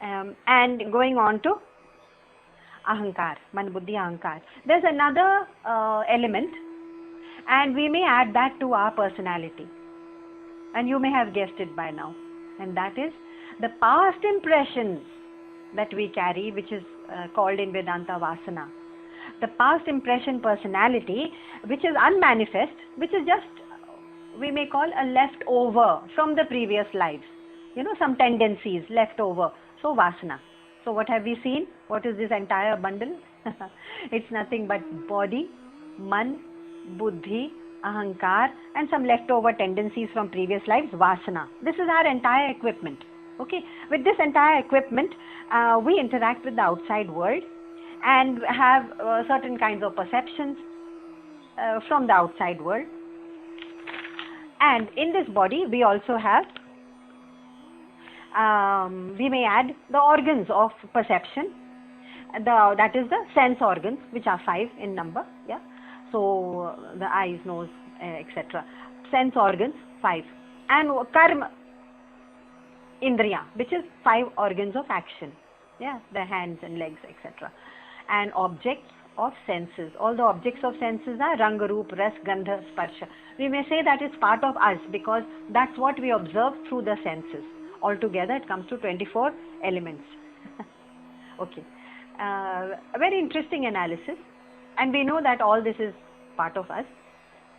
And going on to ahankar, man, buddhi, ahankar. There's another element, and we may add that to our personality. And you may have guessed it by now. And that is the past impressions that we carry, which is called in Vedanta vasana. The past impression personality, which is unmanifest, which is just, we may call a leftover from the previous lives. You know, some tendencies left over. So vasana. So what have we seen? What is this entire bundle? It's nothing but body, man, buddhi, ahankar, and some leftover tendencies from previous lives, vasana. This is our entire equipment. Okay, with this entire equipment, we interact with the outside world and have certain kinds of perceptions from the outside world. And in this body, we also have, we may add the organs of perception. That is the sense organs, which are 5 in number. Yeah. So the eyes, nose, etc. Sense organs 5, and karma, indriya, which is 5 organs of action. Yeah, the hands and legs, etc. And objects of senses. All the objects of senses are ranga, roop, ras, gandha, sparsha. We may say that is part of us because that's what we observe through the senses. Altogether, it comes to 24 elements. Okay, a very interesting analysis. And we know that all this is part of us.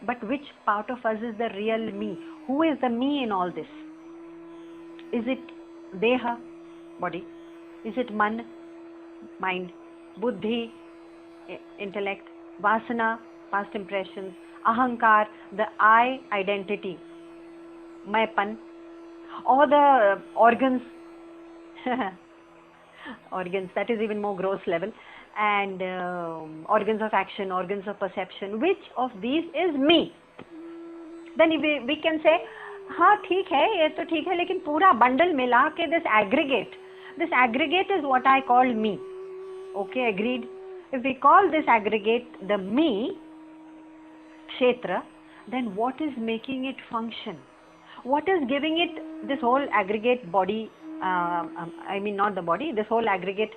But which part of us is the real me? Who is the me in all this? Is it deha, body? Is it man, mind? Buddhi, intellect? Vasana, past impressions? Ahankar, the I identity? Maipan? Or the organs? Organs, that is even more gross level. And organs of action, organs of perception. Which of these is me? Then we can say, हाँ ठीक है, ये तो ठीक है, लेकिन पूरा bundle मिला के this aggregate is what I call me. Okay, agreed. If we call this aggregate the me, kshetra, then what is making it function? What is giving it this whole aggregate body? I mean not the body, this whole aggregate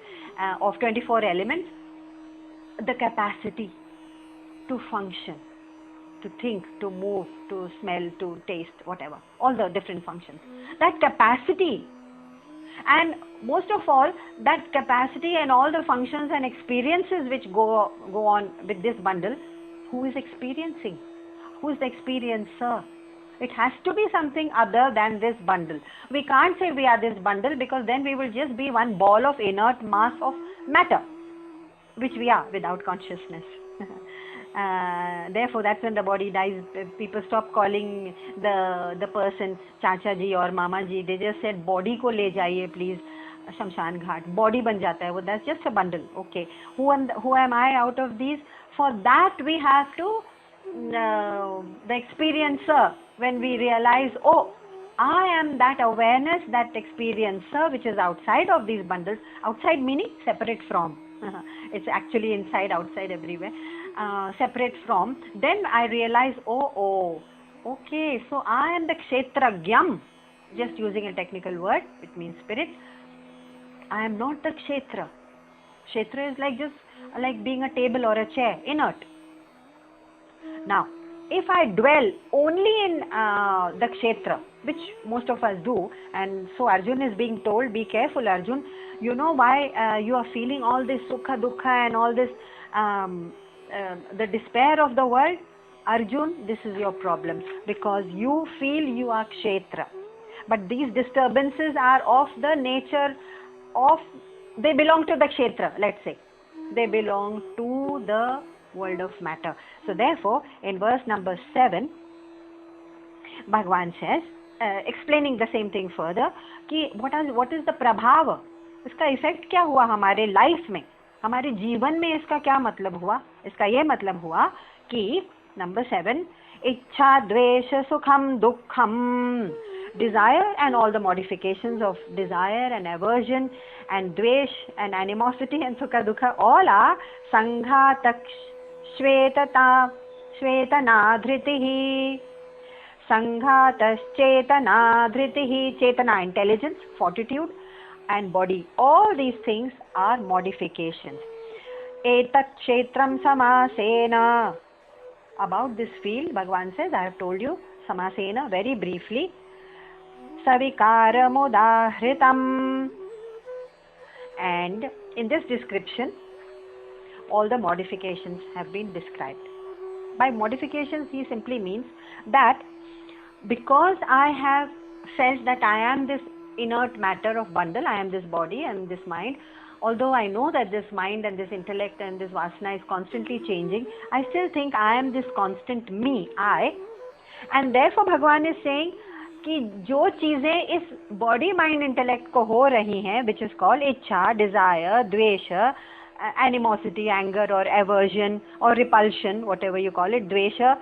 of 24 elements, the capacity to function, to think, to move, to smell, to taste, whatever, all the different functions. That capacity, and most of all, that capacity and all the functions and experiences which go on with this bundle, who is experiencing? Who is the experiencer? It has to be something other than this bundle. We can't say we are this bundle, because then we will just be one ball of inert mass of matter, which we are without consciousness. Therefore, that's when the body dies. People stop calling the person Chacha ji or Mama ji. They just said, body ko le jaiye please Shamshan Ghat. Body ban jata hai. Well, that's just a bundle. Okay. Who am I out of these? For that we have to, the experiencer, when we realize, oh, I am that awareness, that experiencer which is outside of these bundles. Outside meaning separate from. It's actually inside, outside, everywhere. Separate from. Then I realize, oh, okay, so I am the kshetragyam. Just using a technical word, it means spirit. I am not the kshetra. Kshetra is like just like being a table or a chair, inert. Now, if I dwell only in the kshetra, which most of us do, and so Arjun is being told, be careful Arjun, you know why you are feeling all this sukha dukkha and all this, the despair of the world? Arjun, this is your problem, because you feel you are kshetra. But these disturbances are of the nature of, they belong to the kshetra, let's say. They belong to the world of matter. So therefore, in verse number 7, Bhagwan says, explaining the same thing further, कि what is the prabhava? इसका effect क्या हुआ हमारे life में, हमारे जीवन में इसका क्या मतलब हुआ? इसका ये मतलब हुआ कि number 7, इच्छा द्वेष सुखम दुखम, desire and all the modifications of desire and aversion and dvesh and animosity and sukha dukha, all are sanghatak shvetata shvetana dhritihi, sanghatas chetana dhritihi, chetana intelligence, fortitude, and body. All these things are modifications. Etat kshetram samasena. About this field, Bhagavan says, I have told you samasena very briefly. Savikaram udahritam. And in this description, all the modifications have been described. By modifications, he simply means that because I have felt that I am this inert matter of bundle, I am this body and this mind, although I know that this mind and this intellect and this vasana is constantly changing, I still think I am this constant me, I. And therefore Bhagavan is saying कि जो चीजें इस body mind intellect को हो रही हैं, which is called इच्छा, desire, द्वेष, animosity, anger or aversion or repulsion, whatever you call it, dvesha,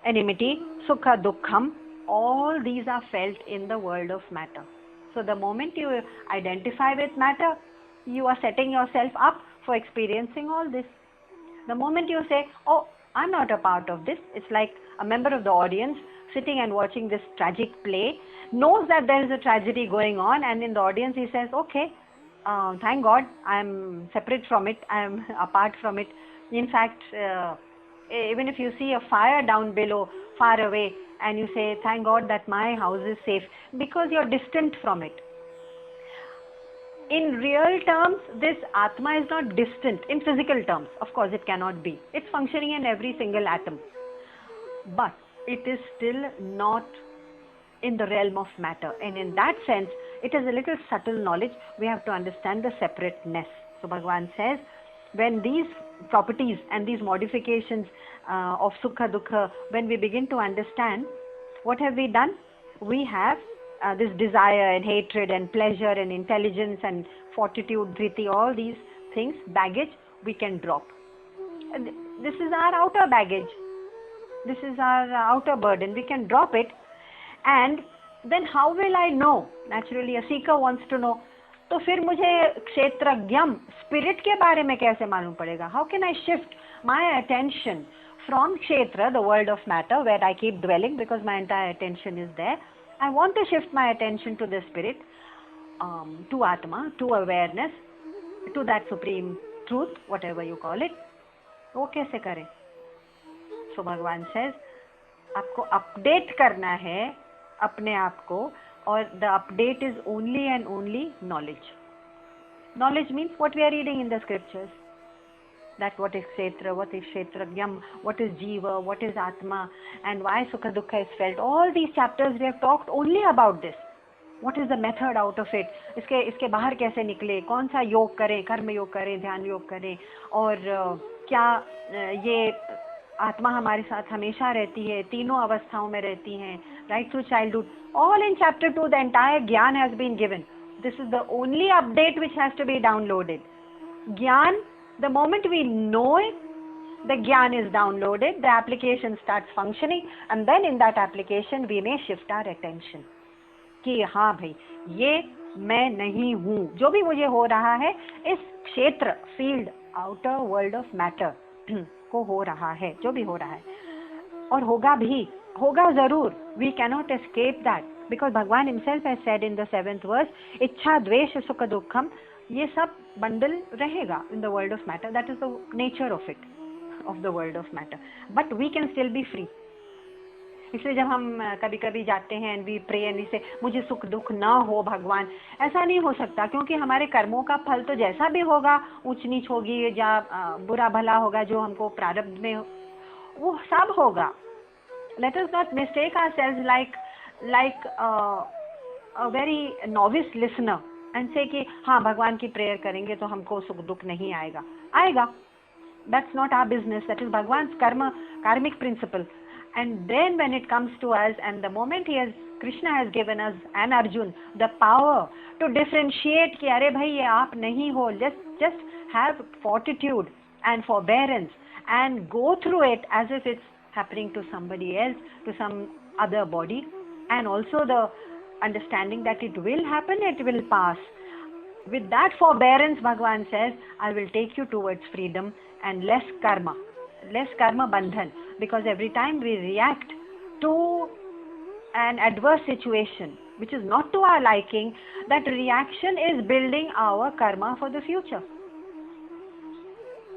enmity, sukha, dukkham, all these are felt in the world of matter. So the moment you identify with matter, you are setting yourself up for experiencing all this. The moment you say, oh, I'm not a part of this, it's like a member of the audience sitting and watching this tragic play, knows that there is a tragedy going on, and in the audience he says, okay, thank God, I am separate from it, I am apart from it. In fact, even if you see a fire down below, far away, and you say, thank God that my house is safe, because you are distant from it. In real terms, this Atma is not distant. In physical terms, of course, it cannot be. It's functioning in every single atom. But it is still not in the realm of matter. And in that sense, it is a little subtle knowledge. We have to understand the separateness. So Bhagavan says, when these properties and these modifications of Sukha, Dukha, when we begin to understand, what have we done? We have this desire and hatred and pleasure and intelligence and fortitude, dhriti, all these things, baggage, we can drop. And this is our outer baggage. This is our outer burden. We can drop it. And then how will I know? Naturally, a seeker wants to know. तो फिर मुझे क्षेत्रज्ञम spirit के बारे में कैसे मालूम पड़ेगा? How can I shift my attention from kshetra, the world of matter, where I keep dwelling because my entire attention is there? I want to shift my attention to the spirit, to Atma, to awareness, to that supreme truth, whatever you call it. वो कैसे करें? So Bhagavan says, आपको update करना है अपने आप को, और the update is only and only knowledge. Knowledge means what we are reading in the scriptures. That what is kshetra, what is kshetragyam, what is jiva, what is atma, and why sukha dukkha is felt. All these chapters we have talked only about this. What is the method out of it? इसके बाहर कैसे निकले? कौन सा योग करें? कर्म योग करें, ध्यान योग करें, और क्या ये आत्मा हमारे साथ हमेशा रहती है, तीनों अवस्थाओं में रहती हैं, right through childhood. All in chapter 2, the entire Gyan has been given. This is the only update which has to be downloaded. Gyan, the moment we know it, the Gyan is downloaded, the application starts functioning, and then in that application we may shift our attention. कि हाँ भाई, ये मैं नहीं हूँ, जो भी मुझे हो रहा है इस क्षेत्र, field, outer world of matter को हो रहा है, जो भी हो रहा है, और होगा भी, होगा जरूर. We cannot escape that, because Bhagwan himself has said in the 7th verse, इच्छा द्वेष सुख दुखम, ये सब बंडल रहेगा in the world of matter. That is the nature of it, of the world of matter. But we can still be free. इसलिए जब हम कभी कभी जाते हैं and we pray and say मुझे सुख दुख ना हो भगवान, ऐसा नहीं हो सकता, क्योंकि हमारे कर्मों का फल तो जैसा भी होगा, ऊंच नीच होगी या बुरा भला होगा, जो हमको प्रारब्ध में वो सब होगा. Let us not mistake ourselves like a very novice listener and say कि हाँ भगवान की प्रेयर करेंगे तो हमको सुख दुख नहीं आएगा. आएगा. That's not our business. That is Bhagwan's karmic principle. And then when it comes to us, and the moment Krishna has given us and Arjun the power to differentiate कि अरे भाई ये आप नहीं हो, just have fortitude and forbearance and go through it as if it's happening to somebody else, to some other body, and also the understanding that it will happen, it will pass. With that forbearance, Bhagavan says, I will take you towards freedom and less karma bandhan, because every time we react to an adverse situation, which is not to our liking, that reaction is building our karma for the future.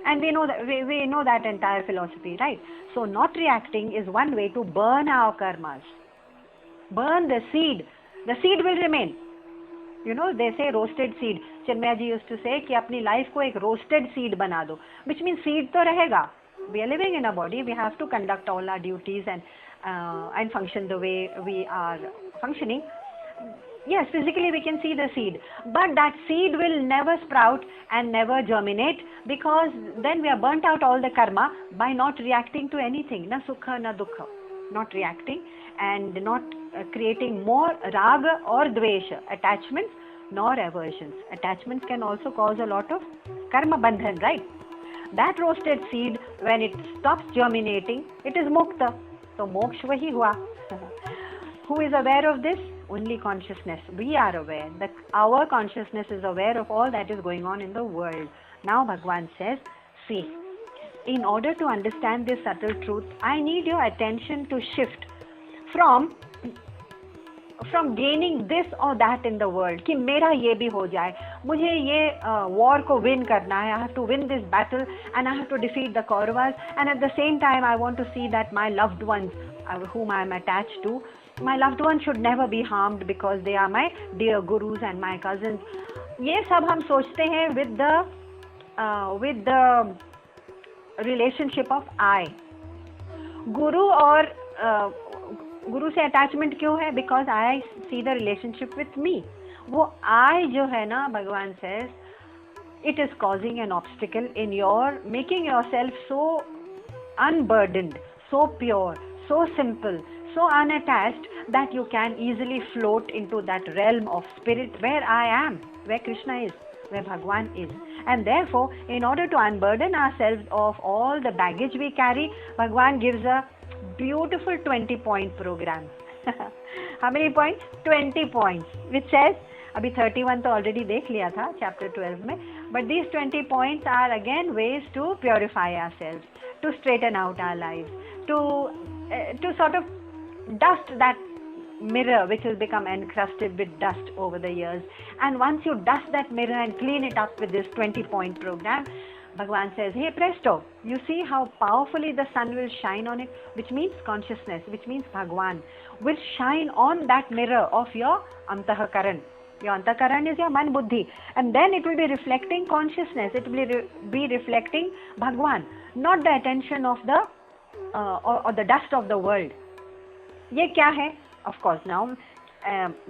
And we know that entire philosophy, right? So not reacting is one way to burn our karmas. Burn the seed. The seed will remain. You know, they say roasted seed. Chinmaya ji used to say कि अपनी life को एक roasted seed बना दो, which means seed तो रहेगा. We are living in a body. We have to conduct all our duties and function the way we are functioning. Yes, physically we can see the seed, but that seed will never sprout and never germinate, because then we are burnt out all the karma by not reacting to anything. Na sukha, na dukha. Not reacting and not creating more raga or dvesha, attachments nor aversions. Attachments can also cause a lot of karma bandhan, right? That roasted seed, when it stops germinating, it is mukta. So moksha wahi hua. Who is aware of this? Only consciousness. We are aware that our consciousness is aware of all that is going on in the world. Now Bhagwan says, see, in order to understand this subtle truth, I need your attention to shift from gaining this or that in the world, कि मेरा ये भी हो जाए, मुझे ये war को win करना है, I have to win this battle and I have to defeat the Kauravas, and at the same time I want to see that my loved ones whom I am attached to, my loved ones should never be harmed because they are my dear gurus and my cousins. ये सब हम सोचते हैं with the relationship of I. Guru और गुरु से attachment क्यों है? Because I see the relationship with me. वो आई जो है ना, Bhagwan says it is causing an obstacle in your making yourself so unburdened, so pure, so simple, so unattached that you can easily float into that realm of spirit where I am, where Krishna is, where Bhagwan is. And therefore, in order to unburden ourselves of all the baggage we carry, Bhagwan gives a beautiful 20-point program. How many points? 20 points, which says, अभी 31 तो already देख लिया था chapter 12 में, but these 20 points are again ways to purify ourselves, to straighten out our lives, to sort of dust that mirror which has become encrusted with dust over the years. And once you dust that mirror and clean it up with this 20-point program, Bhagwan says, hey presto, you see how powerfully the sun will shine on it, which means consciousness, which means Bhagwan will shine on that mirror of your antahakaran. Your antahakaran is your man buddhi, and then it will be reflecting consciousness, it will be reflecting Bhagwan, not the attention of the or the dust of the world. ये क्या है? Of course, now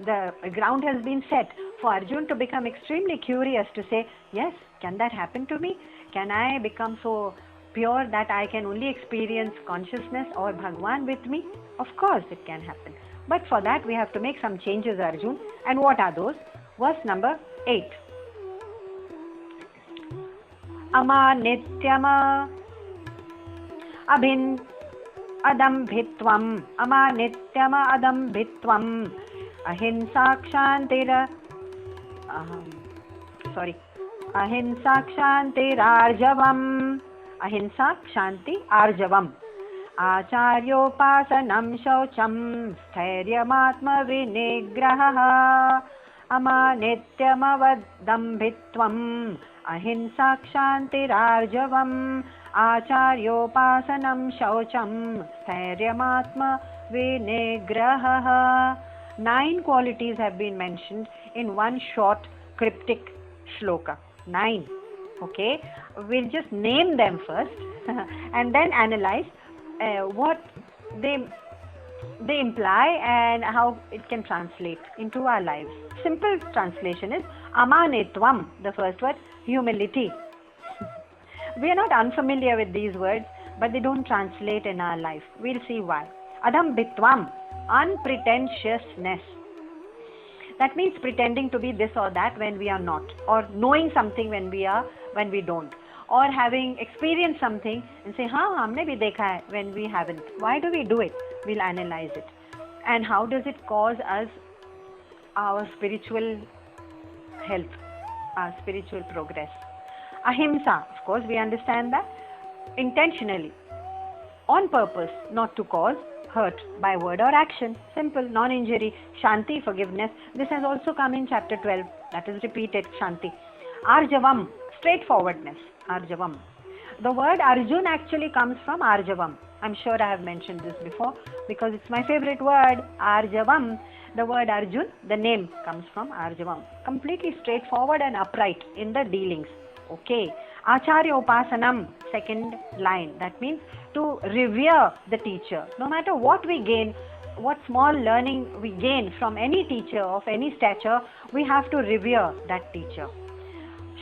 the ground has been set for Arjun to become extremely curious, to say, yes, can that happen to me? Can I become so pure that I can only experience consciousness or Bhagwan with me? Of course it can happen. But for that we have to make some changes, Arjun. And what are those? Verse number 8. Ama nityama abhin adambhitvam, ama nityama adambhitvam, ahimsa kshantira ahimsa kshantirarjavam, ahimsa kshanti arjavam, acharyopasanam shaucham, sthairyamaatma vinigraha, ama nityamavadambhitvam, ahimsa kshantirarjavam, acharyopasanam shaucham, sthairyamaatma vinigraha. 9 qualities have been mentioned in one short cryptic shloka. 9. Okay, we'll just name them first and then analyze what they imply and how it can translate into our lives. Simple translation is amanitvam, the first word, humility. We are not unfamiliar with these words, but they don't translate in our life. We'll see why. Adambhitvam, unpretentiousness. That means pretending to be this or that when we are not, or knowing something when we don't, or having experienced something and say, हाँ हमने भी देखा है, when we haven't. Why do we do it? We'll analyze it. And how does it cause us our spiritual health, our spiritual progress? Ahimsa, of course we understand that, intentionally, on purpose, not to cause hurt by word or action. Simple, non-injury. Shanti, forgiveness. This has also come in chapter 12. That is repeated, Shanti. Arjavam, straightforwardness. Arjavam. The word Arjun actually comes from Arjavam. I'm sure I have mentioned this before because it's my favorite word, Arjavam. The word Arjun, the name comes from Arjavam. Completely straightforward and upright in the dealings. Okay. Acharya Upasanam, second line. That means to revere the teacher. No matter what we gain, what small learning we gain from any teacher of any stature, we have to revere that teacher.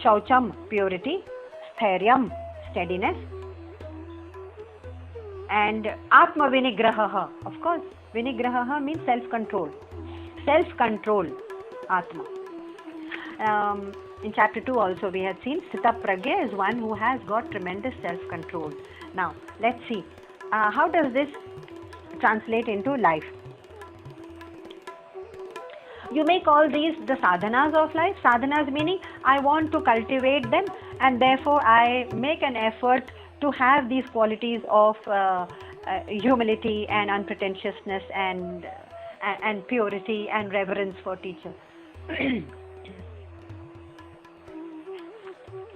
Shaucham, purity. Stairyam, steadiness. And Atma Vinigraha. Of course, Vinigraha means self-control. Self-control, Atma. In chapter 2 also we had seen Sthita Pragya is one who has got tremendous self-control. Now, let's see. How does this translate into life? You may call these the sadhanas of life. Sadhanas meaning I want to cultivate them and therefore I make an effort to have these qualities of humility and unpretentiousness and purity and reverence for teacher.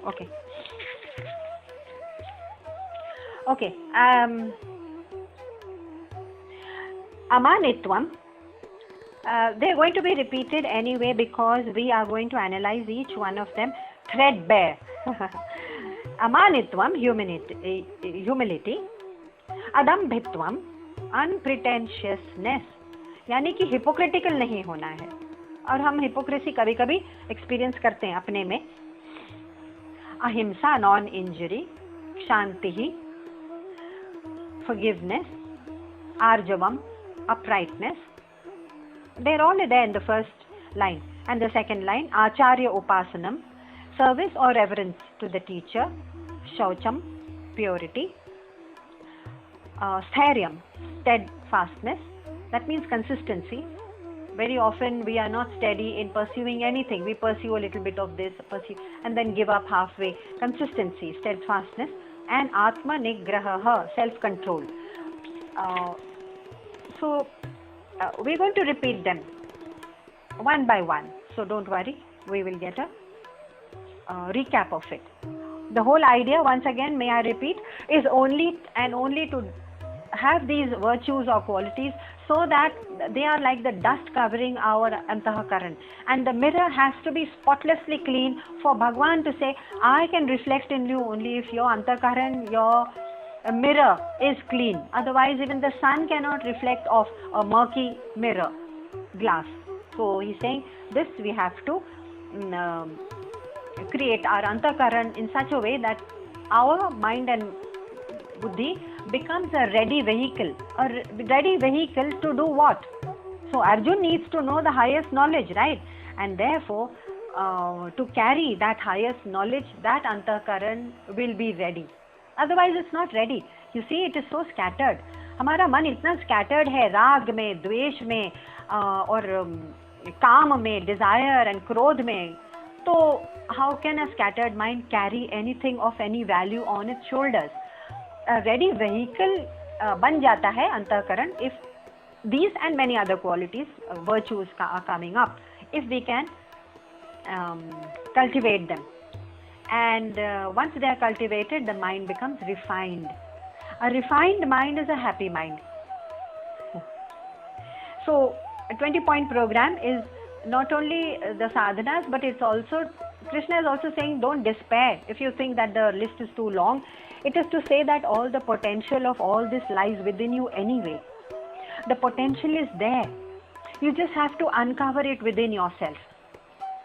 Okay. Okay. Amanitvam. They're going to be repeated anyway because we are going to analyze each one of them threadbare. Amanitvam, humility. Adambhitvam, unpretentiousness. यानी कि hypocritical नहीं होना है. और हम hypocrisy कभी कभी experience करते हैं अपने में. Ahimsa, non-injury. Shanti, forgiveness. Arjavam, uprightness. They're all there in the first line. And the second line, Acharya Upasanam, service or reverence to the teacher. Shaucham, purity. Stairyam, steadfastness. That means consistency. Very often we are not steady in pursuing anything. We pursue a little bit of this, and then give up halfway. Consistency, steadfastness. And Atma Nigraha, self-control. So we're going to repeat them one by one. So don't worry, we will get a recap of it. The whole idea, once again, may I repeat, is only to have these virtues or qualities so that they are like the dust covering our antahakaran. And the mirror has to be spotlessly clean for Bhagwan to say, I can reflect in you only if your antahakaran, your mirror is clean. Otherwise, even the sun cannot reflect off a murky mirror glass. So he's saying this we have to create our antahkaran in such a way that our mind and buddhi becomes a ready vehicle. A ready vehicle to do what? So Arjun needs to know the highest knowledge, right? And therefore, to carry that highest knowledge, that antahkaran will be ready. Otherwise, it's not ready. You see, it is so scattered. हमारा मन इतना scattered है राग में, द्वेष में और काम में, desire and क्रोध में. So how can a scattered mind carry anything of any value on its shoulders? A ready vehicle बन जाता है अंतःकरण if these and many other qualities, virtues are coming up, if we can cultivate them. And once they are cultivated, the mind becomes refined. A refined mind is a happy mind. So a 20-point program is not only the sadhanas, but it's also, Krishna is also saying don't despair if you think that the list is too long. It is to say that all the potential of all this lies within you anyway. The potential is there. You just have to uncover it within yourself.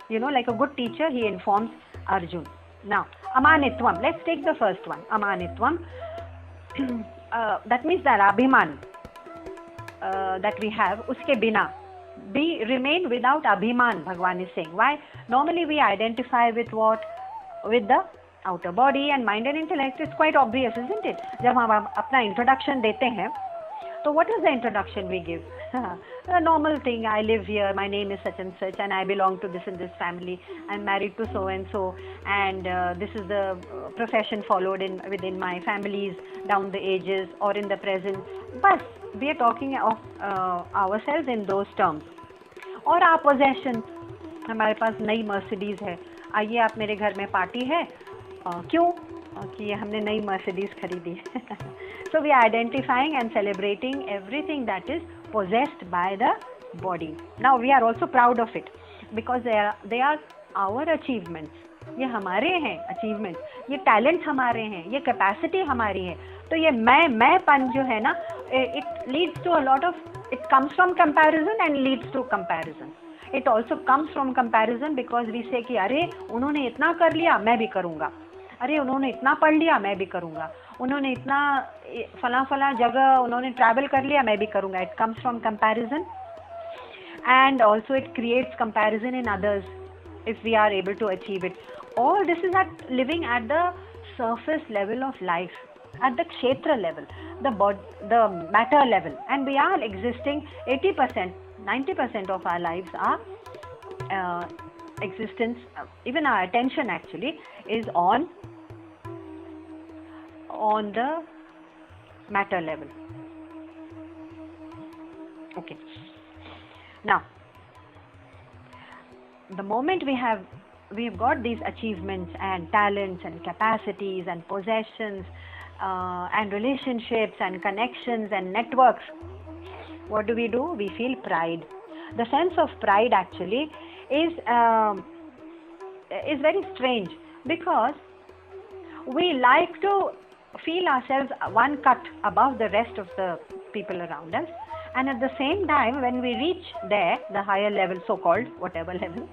You know, like a good teacher, he informs Arjun. Now, Amanitvam. Let's take the first one. Amanitvam. That means that Abhiman that we have, uske bina. Remain without Abhiman, Bhagwan is saying. Why? Normally we identify with what? With the outer body and mind and intellect. It's quite obvious, isn't it? जब हम अपना introduction देते हैं, so what is the introduction we give? A normal thing, I live here, my name is such and such, and I belong to this and this family, I'm married to so and so, and this is the profession followed within my families down the ages or in the present. But we are talking of ourselves in those terms. और our possession, हमारे पास नई Mercedes है, आइए आप मेरे घर में party है, क्यों? कि हमने नई मर्सिडीज खरीदी है. So we are identifying and celebrating everything that is possessed by the body. Now we are also proud of it because they are our achievements. ये हमारे हैं achievements, ये talent हमारे हैं, ये capacity हमारी है. तो ये मैंपन जो है ना, it leads to a lot of, it comes from comparison and leads to comparison. It also comes from comparison because we say कि अरे उन्होंने इतना कर लिया मैं भी करूँगा, अरे उन्होंने इतना पढ़ लिया मैं भी करूँगा, उन्होंने इतना फला जगह उन्होंने ट्रैवल कर लिया मैं भी करूँगा. It comes from comparison and also it creates comparison in others if we are able to achieve it. All this is at living at the surface level of life, at the kshetra level, the matter level, and we are existing 80%, 90% of our lives are existence, even our attention actually is on the matter level. Okay. Now, the moment we've got these achievements and talents and capacities and possessions and relationships and connections and networks, what do? We feel pride. The sense of pride actually is very strange because we like to feel ourselves one cut above the rest of the people around us, and at the same time when we reach there, the higher level, so-called whatever level,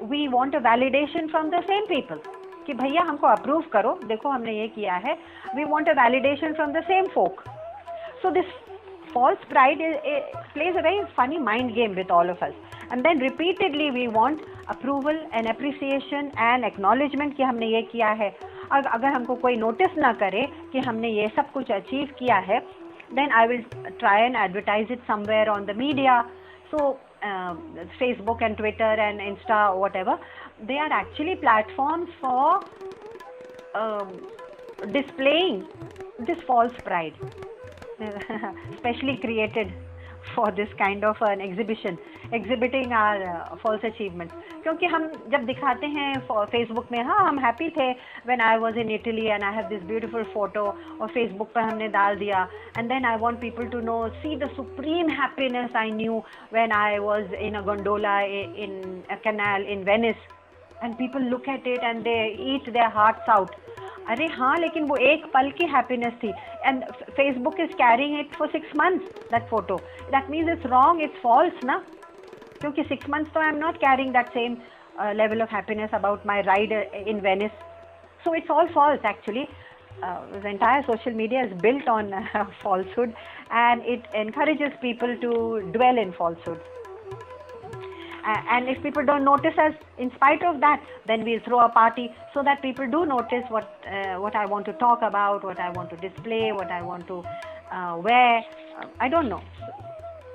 we want a validation from the same people कि भैया हमको approve करो, देखो हमने ये किया है. We want a validation from the same folk. So this false pride plays a very funny mind game with all of us, and then repeatedly we want approval and appreciation and acknowledgement कि हमने ये किया है. अगर हमको कोई notice ना करे कि हमने ये सब कुछ अचीव किया है, then I will try and advertise it somewhere on the media. So Facebook and Twitter and Insta, whatever, they are actually platforms for displaying this false pride, especially created for this kind of an exhibiting our false achievements. क्योंकि हम जब दिखाते हैं Facebook में, हाँ हम happy थे when I was in Italy and I have this beautiful photo, और Facebook पर हमने डाल दिया, and then I want people to know, see the supreme happiness I knew when I was in a gondola in a canal in Venice, and people look at it and they eat their hearts out. अरे हाँ, लेकिन वो एक पल की happiness थी, and Facebook is carrying it for 6 months, that photo. That means it's wrong, it's false ना, क्योंकि 6 months तो I'm not carrying that same level of happiness about my ride in Venice. So it's all false actually. The entire social media is built on falsehood, and it encourages people to dwell in falsehood. And if people don't notice us in spite of that, then we'll throw a party so that people do notice what I want to talk about, what I want to display, what I want to wear. I don't know.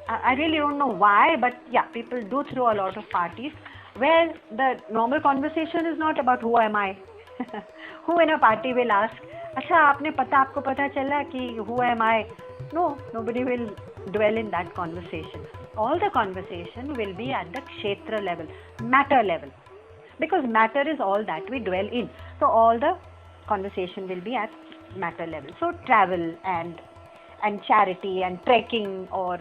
I really don't know why, but yeah, people do throw a lot of parties where the normal conversation is not about who am I. Who in a party will ask, अच्छा आपको पता चला कि who am I? No, nobody will dwell in that conversation. All the conversation will be at the kshetra level, matter level, because matter is all that we dwell in. So all the conversation will be at matter level. So travel and charity and trekking or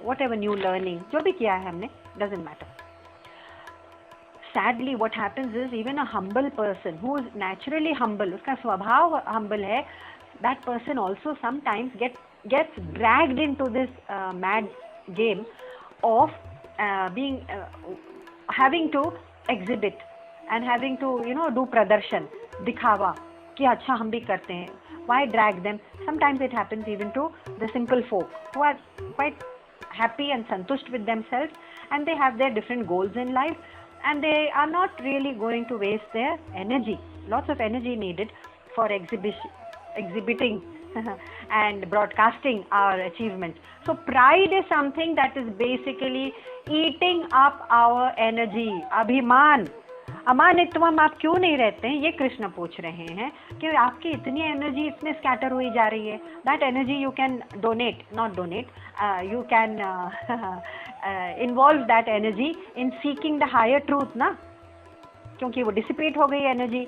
whatever new learning, जो भी किया है हमने, doesn't matter. Sadly, what happens is even a humble person who is naturally humble, उसका स्वभाव humble है, that person also sometimes gets dragged into this mad game of having to exhibit and having to do pradarshan, दिखावा कि अच्छा हम भी करते हैं. Why drag them? Sometimes it happens even to the simple folk who are quite happy and santusht with themselves, and they have their different goals in life, and they are not really going to waste their energy, lots of energy needed for exhibiting and broadcasting our achievements. So pride is something that is basically eating up our energy, abhiman. अमानित्वम आप क्यों नहीं रहते हैं, ये कृष्ण पूछ रहे हैं कि आपकी इतनी एनर्जी इसमें स्कैटर हुई जा रही है. That energy you can donate, not donate, you can involve that energy in seeking the higher truth ना, क्योंकि वो डिसिपेट हो गई energy.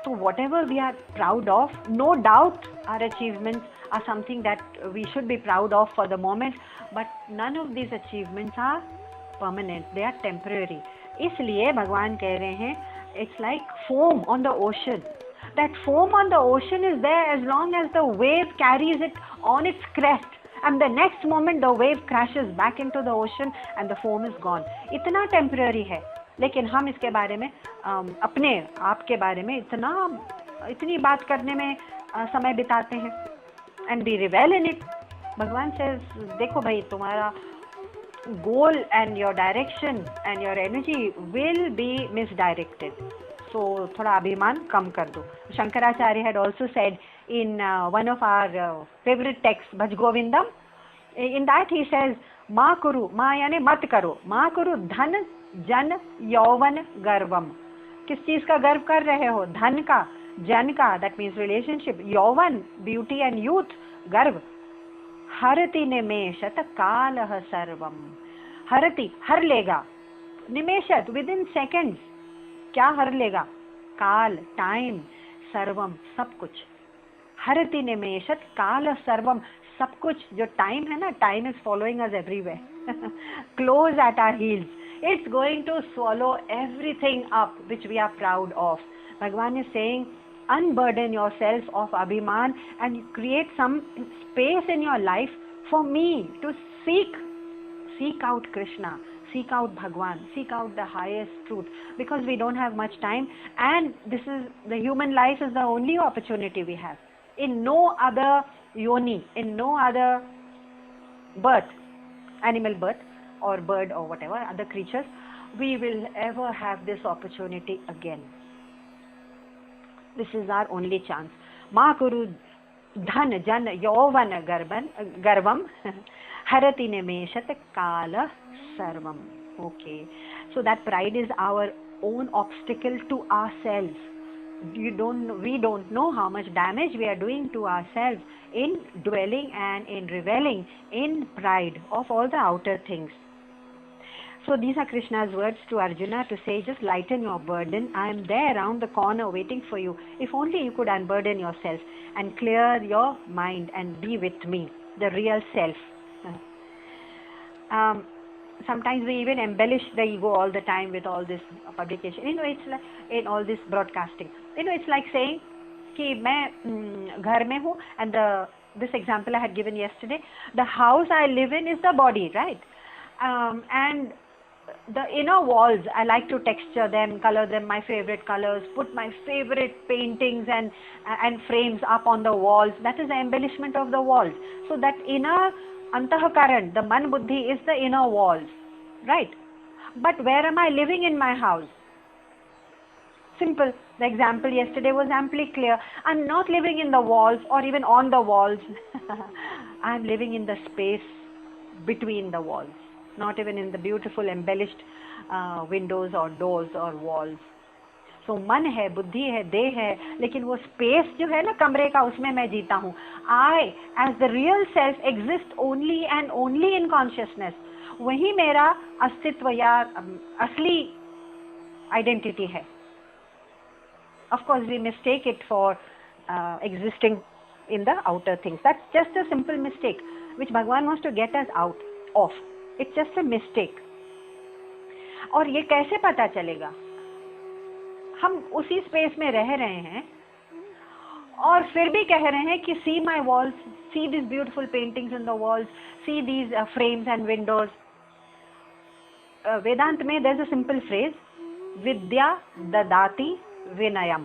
So whatever we are proud of, no doubt our achievements are something that we should be proud of for the moment, but none of these achievements are permanent, they are temporary. इसलिए भगवान कह रहे हैं, it's like foam on the ocean. That foam on the ocean is there as long as the wave carries it on its crest, and the next moment the wave crashes back into the ocean and the foam is gone. इतना temporary है, लेकिन हम इसके बारे में अपने आप के बारे में इतनी बात करने में समय बिताते हैं, and we revel in it. Bhagwan से देखो भाई, तुम्हारा goal and your direction and your energy will be misdirected, so थोड़ा अभिमान कम कर दो. Shankaracharya had also said in one of our favourite text Bhaja Govindam, in that he says माँ कुरु, माँ यानी मत करो, माँ कुरु धन जन यौवन गर्वम. किस चीज का गर्व कर रहे हो? धन का, जन का, दैट मीन्स रिलेशनशिप, यौवन ब्यूटी एंड यूथ, गर्व. हरति निमेषत कालः सर्वम. हरति हर लेगा, निमेषत विद इन सेकेंड्स. क्या हर लेगा? काल, टाइम, सर्वम सब कुछ. हरति निमेषत काल सर्वम, सब कुछ. जो टाइम है ना, time is following us everywhere, close at our heels. It's going to swallow everything up which we are proud of. Bhagavan is saying, unburden yourself of abhiman and create some space in your life for me to seek out Krishna, seek out Bhagwan, seek out the highest truth, because we don't have much time, and this is the human life is the only opportunity we have. In no other yoni, in no other birth, animal birth or bird or whatever other creatures, we will ever have this opportunity again. This is our only chance. Ma kuru dhan jan yauvan garvam harati nimeshat kala sarvam. Okay, so that pride is our own obstacle to ourselves. We don't know how much damage we are doing to ourselves in dwelling and in reveling in pride of all the outer things. So these are Krishna's words to Arjuna to say, just lighten your burden. I am there around the corner waiting for you. If only you could unburden yourself and clear your mind and be with me, the real self. Sometimes we even embellish the ego all the time with all this publication. It's like in all this broadcasting. It's like saying कि मैं घर में हूँ, and this example I had given yesterday, the house I live in is the body, right? And the inner walls, I like to texture them, color them my favorite colors, put my favorite paintings and frames up on the walls. That is the embellishment of the walls. So that inner antahakaran, the man buddhi, is the inner walls, right? But where am I living in my house? Simple. The example yesterday was amply clear. I'm not living in the walls or even on the walls. I'm living in the space between the walls, not even in the beautiful embellished windows or doors or walls. So मन है, बुद्धि है, देह है, लेकिन वो space जो है ना कमरे का, उसमें मैं जीता हूँ. I as the real self exist only and only in consciousness. वही मेरा अस्तित्व या असली आइडेंटिटी है. Of course we mistake it for existing in the outer things. That's just a simple mistake which Bhagavan wants to get us out of. It's just a mistake. और ये कैसे पता चलेगा? हम उसी स्पेस में रह रहे हैं और फिर भी कह रहे हैं कि see my walls, see these beautiful paintings in the walls, see these frames and windows. Vedant में there's a simple phrase, Vidya dadati vinayam.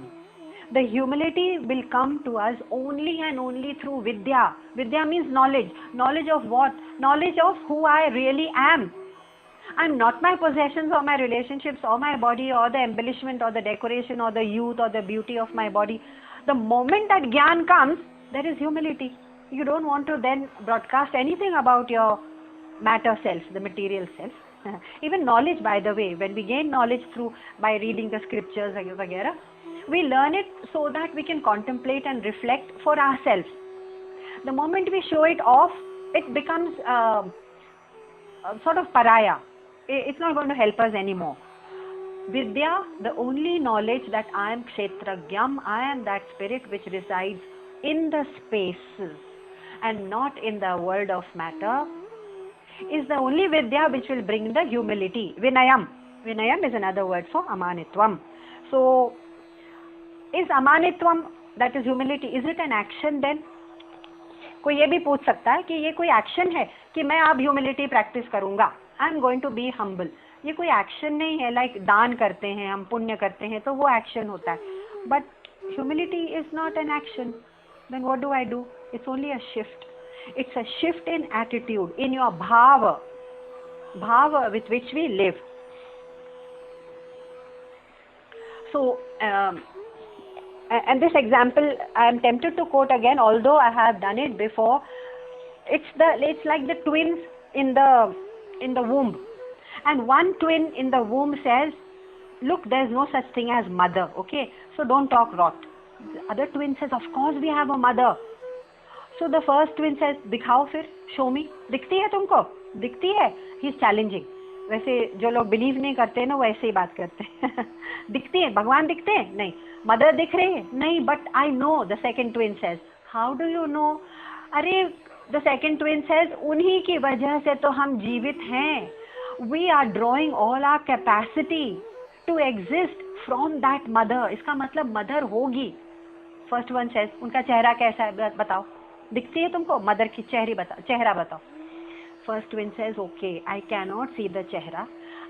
The humility will come to us only and only through Vidya. Vidya means knowledge. Knowledge of what? Knowledge of who I really am. I'm not my possessions or my relationships or my body or the embellishment or the decoration or the youth or the beauty of my body. The moment that Gyan comes, there is humility. You don't want to then broadcast anything about your matter self, the material self. Even knowledge, by the way, when we gain knowledge through by reading the scriptures वगैरह, we learn it so that we can contemplate and reflect for ourselves. The moment we show it off, it becomes sort of pariah. It's not going to help us anymore. Vidya, the only knowledge that I am kshetragyam, I am that spirit which resides in the spaces and not in the world of matter, is the only Vidya which will bring the humility. Vinayam. Vinayam is another word for amanitvam. So, is amanitvam, that is humility, is it an action then? कोई ये भी पूछ सकता है कि ये कोई action है कि मैं अब ह्यूमिलिटी प्रैक्टिस करूंगा, I am going to be humble. ये कोई एक्शन नहीं है. लाइक दान करते हैं हम, पुण्य करते हैं, तो वो एक्शन होता है. But humility is not an action. Then what do I do? It's only a shift. It's a shift in attitude, in your bhav with which we live. So and this example I am tempted to quote again, although I have done it before. It's like the twins in the womb, and one twin in the womb says, look, there's no such thing as mother, okay, so don't talk rot. The other twin says, of course we have a mother. So the first twin says, दिखाओ फिर, show me. दिखती है तुमको? दिखती है? He is challenging. वैसे जो लोग बिलीव नहीं करते हैं ना, वो ऐसे ही बात करते हैं. दिखती है? भगवान दिखते हैं? नहीं. मदर दिख रही है? नहीं. But I know. The second twin says, how do you know? अरे, द सेकेंड ट्विन सेज, उन्हीं की वजह से तो हम जीवित हैं. We are drawing all our capacity to exist from that mother. इसका मतलब मदर होगी. फर्स्ट वन सेज, उनका चेहरा कैसा है बताओ? दिखती है तुमको? मदर की चेहरा बताओ. First twin says, okay, I cannot see the chehra,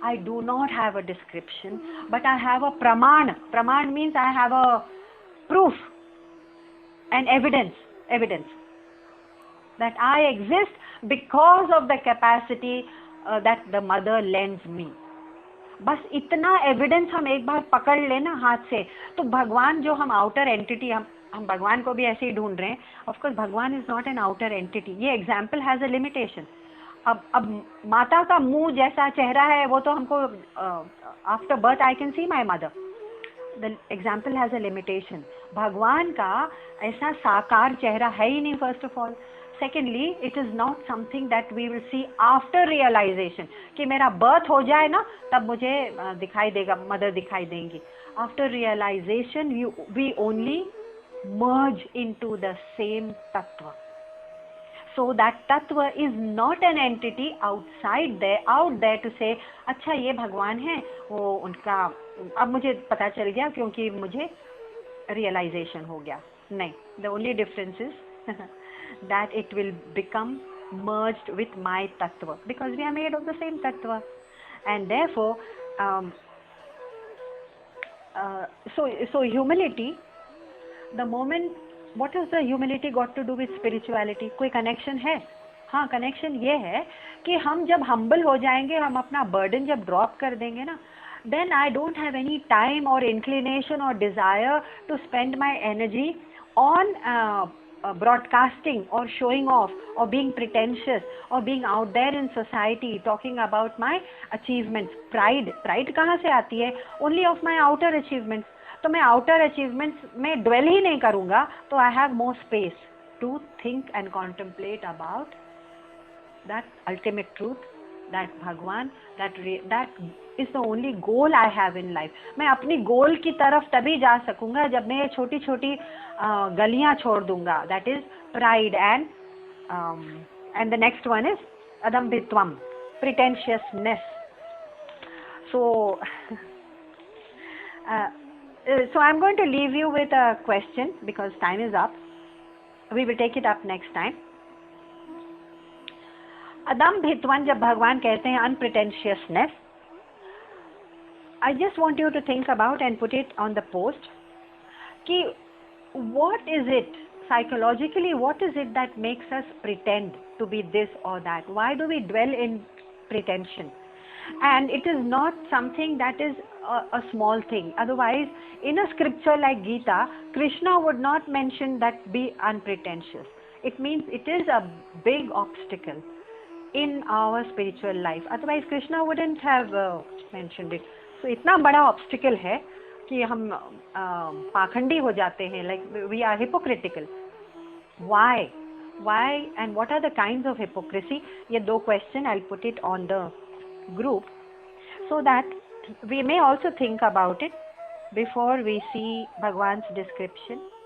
I do not have a description, but I have a praman. Praman means I have a proof and evidence that I exist because of the capacity that the mother lends me. बस इतना evidence हम एक बार पकड़ लेना हाथ से, तो भगवान जो हम आउटर एंटिटी, हम भगवान को भी ऐसे ही ढूंढ रहे हैं. ऑफ कोर्स भगवान is not N outer entity. ये एग्जाम्पल हैज अ लिमिटेशन. अब माता का मुंह जैसा चेहरा है, वो तो हमको after birth I can see my mother. The example has a limitation. भगवान का ऐसा साकार चेहरा है ही नहीं, first of all. Secondly, it is not something that we will see after realisation, कि मेरा बर्थ हो जाए ना तब मुझे दिखाई देगा, मदर दिखाई देंगी. After realisation we only merge into the same tattva. So that tattva is not an entity out there to say, अच्छा ये भगवान है, वो उनका अब मुझे पता चल गया क्योंकि मुझे realization हो गया. नहीं, the only difference is that it will become merged with my tattva, because we are made of the same tattva, and therefore so humility, the moment, what has the humility got to do with spirituality? कोई connection है? हाँ, connection ये है कि हम जब humble हो जाएंगे, हम अपना burden जब drop कर देंगे ना, then I don't have any time or inclination or desire to spend my energy on broadcasting or showing off or being pretentious or being out there in society talking about my achievements. Pride कहाँ से आती है? Only of my outer achievements. तो मैं outer achievements में dwell ही नहीं करूंगा, तो I have more space to think and contemplate about that ultimate truth, that Bhagwan, that is the only goal I have in life. मैं अपनी गोल की तरफ तभी जा सकूंगा जब मैं ये छोटी छोटी गलियां छोड़ दूंगा. That is pride and the next one is adambhitvam, pretentiousness. So I'm going to leave you with a question because time is up. We will take it up next time. Adambhitwan, जब भगवान कहते हैं unpretentiousness, I just want you to think about and put it on the post कि what is it psychologically, what is it that makes us pretend to be this or that? Why do we dwell in pretension? And it is not something that is a small thing. Otherwise, in a scripture like Gita, Krishna would not mention that be unpretentious. It means it is a big obstacle. in our spiritual life, otherwise Krishna wouldn't have mentioned it. So इतना बड़ा obstacle है कि हम पाखंडी हो जाते हैं, like we are hypocritical. Why and what are the kinds of hypocrisy? ये दो question I'll put it on the group so that we may also think about it before we see Bhagwan's description.